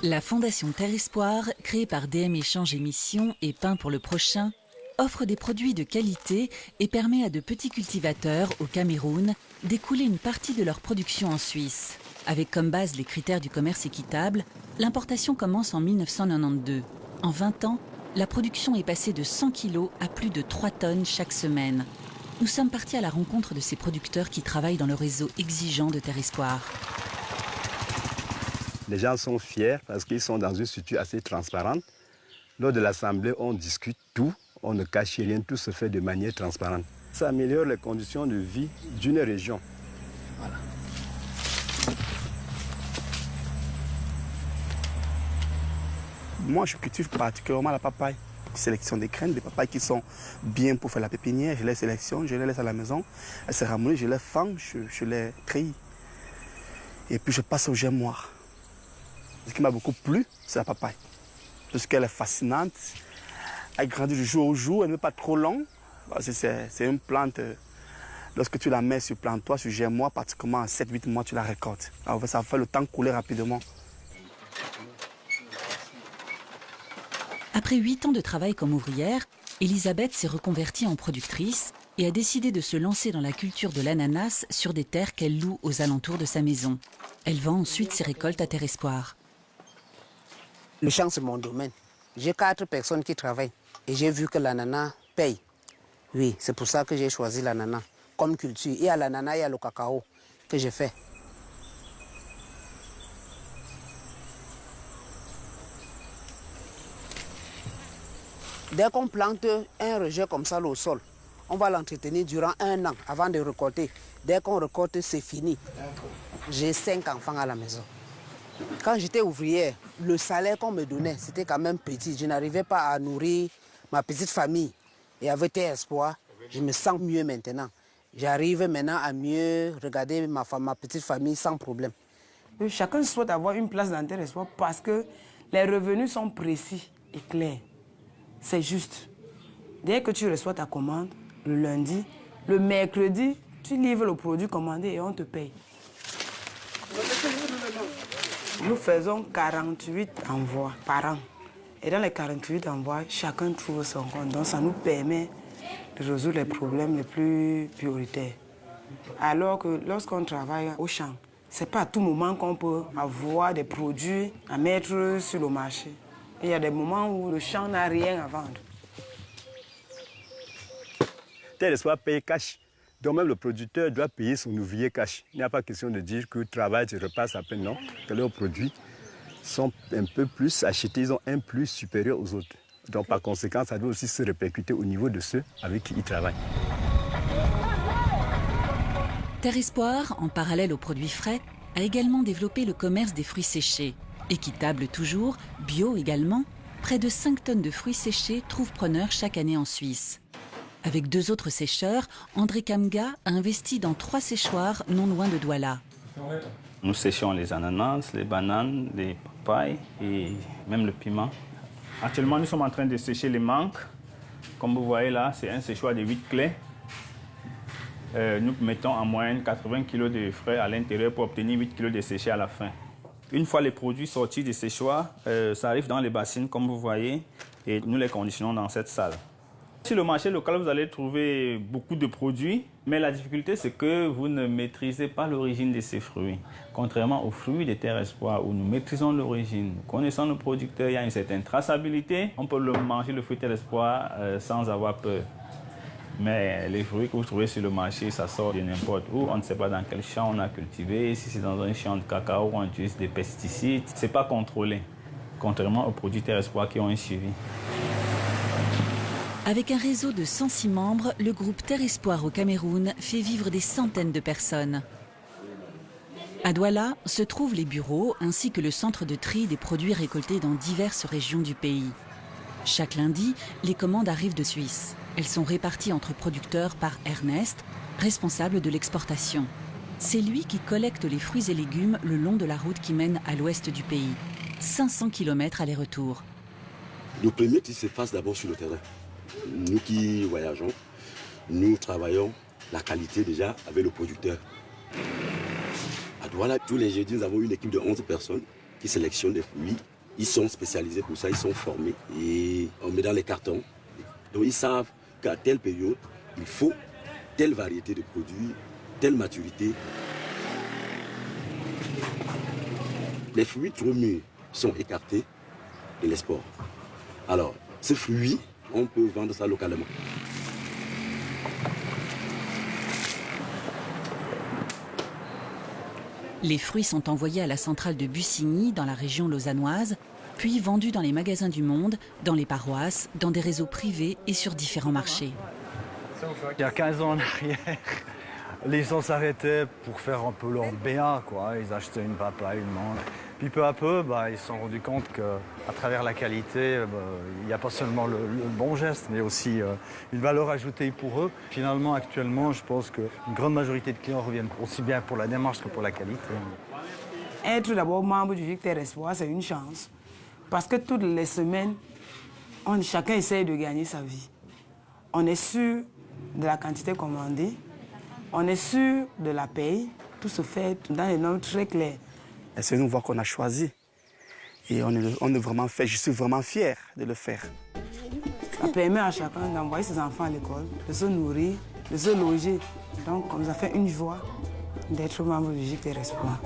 La Fondation Terre Espoir, créée par DM Échange Émissions et Pain pour le Prochain, offre des produits de qualité et permet à de petits cultivateurs au Cameroun d'écouler une partie de leur production en Suisse. Avec comme base les critères du commerce équitable, l'importation commence en 1992. En 20 ans, la production est passée de 100 kg à plus de 3 tonnes chaque semaine. Nous sommes partis à la rencontre de ces producteurs qui travaillent dans le réseau exigeant de Terre Espoir. Les gens sont fiers parce qu'ils sont dans une structure assez transparente. Lors de l'assemblée, on discute tout, on ne cache rien, tout se fait de manière transparente. Ça améliore les conditions de vie d'une région. Voilà. Moi, je cultive particulièrement la papaye. Je sélectionne des graines, des papayes qui sont bien pour faire la pépinière. Je les sélectionne, je les laisse à la maison. Elles se ramollit, je les fends, je les trie. Et puis je passe au germoir. Ce qui m'a beaucoup plu, c'est la papaye. Parce qu'elle est fascinante. Elle grandit du jour au jour, elle n'est pas trop longue. C'est une plante, lorsque tu la mets sur plantoir, sur germoir, pratiquement en 7-8 mois, tu la récoltes. Alors ça fait le temps couler rapidement. Après 8 ans de travail comme ouvrière, Elisabeth s'est reconvertie en productrice et a décidé de se lancer dans la culture de l'ananas sur des terres qu'elle loue aux alentours de sa maison. Elle vend ensuite ses récoltes à Terre Espoir. Le champ, c'est mon domaine. J'ai 4 personnes qui travaillent et j'ai vu que l'ananas paye. Oui, c'est pour ça que j'ai choisi l'ananas comme culture. Il y a l'ananas, il y a le cacao que j'ai fait. Dès qu'on plante un rejet comme ça au sol, on va l'entretenir durant 1 an avant de récolter. Dès qu'on récolte, c'est fini. J'ai 5 enfants à la maison. Quand j'étais ouvrière, le salaire qu'on me donnait, c'était quand même petit. Je n'arrivais pas à nourrir ma petite famille. Et avec Terre Espoir, je me sens mieux maintenant. J'arrive maintenant à mieux regarder ma petite famille sans problème. Chacun souhaite avoir une place dans Terre Espoir parce que les revenus sont précis et clairs. C'est juste. Dès que tu reçois ta commande, le lundi, le mercredi, tu livres le produit commandé et on te paye. Nous faisons 48 envois par an. Et dans les 48 envois, chacun trouve son compte. Donc ça nous permet de résoudre les problèmes les plus prioritaires. Alors que lorsqu'on travaille au champ, ce n'est pas à tout moment qu'on peut avoir des produits à mettre sur le marché. Il y a des moments où le champ n'a rien à vendre. Terre Espoir paye cash. Donc même le producteur doit payer son ouvrier cash. Il n'y a pas question de dire que le travail se repasse à peine, non. Que leurs produits sont un peu plus achetés, ils ont un plus supérieur aux autres. Donc par conséquent, ça doit aussi se répercuter au niveau de ceux avec qui ils travaillent. Terre Espoir, en parallèle aux produits frais, a également développé le commerce des fruits séchés. Équitable toujours, bio également, près de 5 tonnes de fruits séchés trouvent preneur chaque année en Suisse. Avec 2 autres sécheurs, André Kamga a investi dans 3 séchoirs non loin de Douala. Nous séchons les ananas, les bananes, les papayes et même le piment. Actuellement, nous sommes en train de sécher les mangues. Comme vous voyez là, c'est un séchoir de 8 clés. Nous mettons en moyenne 80 kg de frais à l'intérieur pour obtenir 8 kg de séché à la fin. Une fois les produits sortis des séchoirs, ça arrive dans les bassines, comme vous voyez, et nous les conditionnons dans cette salle. Sur le marché local, vous allez trouver beaucoup de produits, mais la difficulté, c'est que vous ne maîtrisez pas l'origine de ces fruits. Contrairement aux fruits de Terre Espoir, où nous maîtrisons l'origine, nous connaissons le producteur, il y a une certaine traçabilité. On peut le manger, le fruit Terre Espoir, sans avoir peur. Mais les fruits que vous trouvez sur le marché, ça sort de n'importe où. On ne sait pas dans quel champ on a cultivé. Si c'est dans un champ de cacao, on utilise des pesticides. Ce n'est pas contrôlé, contrairement aux produits Terre Espoir qui ont un suivi. Avec un réseau de 106 membres, le groupe Terre Espoir au Cameroun fait vivre des centaines de personnes. À Douala se trouvent les bureaux ainsi que le centre de tri des produits récoltés dans diverses régions du pays. Chaque lundi, les commandes arrivent de Suisse. Elles sont réparties entre producteurs par Ernest, responsable de l'exportation. C'est lui qui collecte les fruits et légumes le long de la route qui mène à l'ouest du pays. 500 km aller-retour. Le premier qui se passe d'abord sur le terrain. Nous qui voyageons, nous travaillons la qualité déjà avec le producteur. À Douala, tous les jeudis, nous avons une équipe de 11 personnes qui sélectionnent des fruits. Ils sont spécialisés pour ça, ils sont formés et on met dans les cartons. Donc ils savent qu'à telle période, il faut telle variété de produits, telle maturité. Les fruits trop mûrs sont écartés de l'export. Alors, ces fruits, on peut vendre ça localement. Les fruits sont envoyés à la centrale de Bussigny, dans la région lausannoise, puis vendus dans les magasins du monde, dans les paroisses, dans des réseaux privés et sur différents marchés. Il y a 15 ans en arrière, les gens s'arrêtaient pour faire un peu leur BA, quoi. Ils achetaient une papaye, une mangue. Puis peu à peu, ils se sont rendus compte qu'à travers la qualité, il n'y a pas seulement le bon geste, mais aussi une valeur ajoutée pour eux. Finalement, actuellement, je pense qu'une grande majorité de clients reviennent aussi bien pour la démarche que pour la qualité. Être d'abord membre du GIC Terre Espoir, c'est une chance. Parce que toutes les semaines, chacun essaye de gagner sa vie. On est sûr de la quantité commandée, on est sûr de la paye. Tout se fait dans des normes très claires. C'est une voie qu'on a choisie. Et on est vraiment fait. Je suis vraiment fier de le faire. Ça permet à chacun d'envoyer ses enfants à l'école, de se nourrir, de se loger. Donc, ça fait une joie d'être membre du GIC Terre Espoir.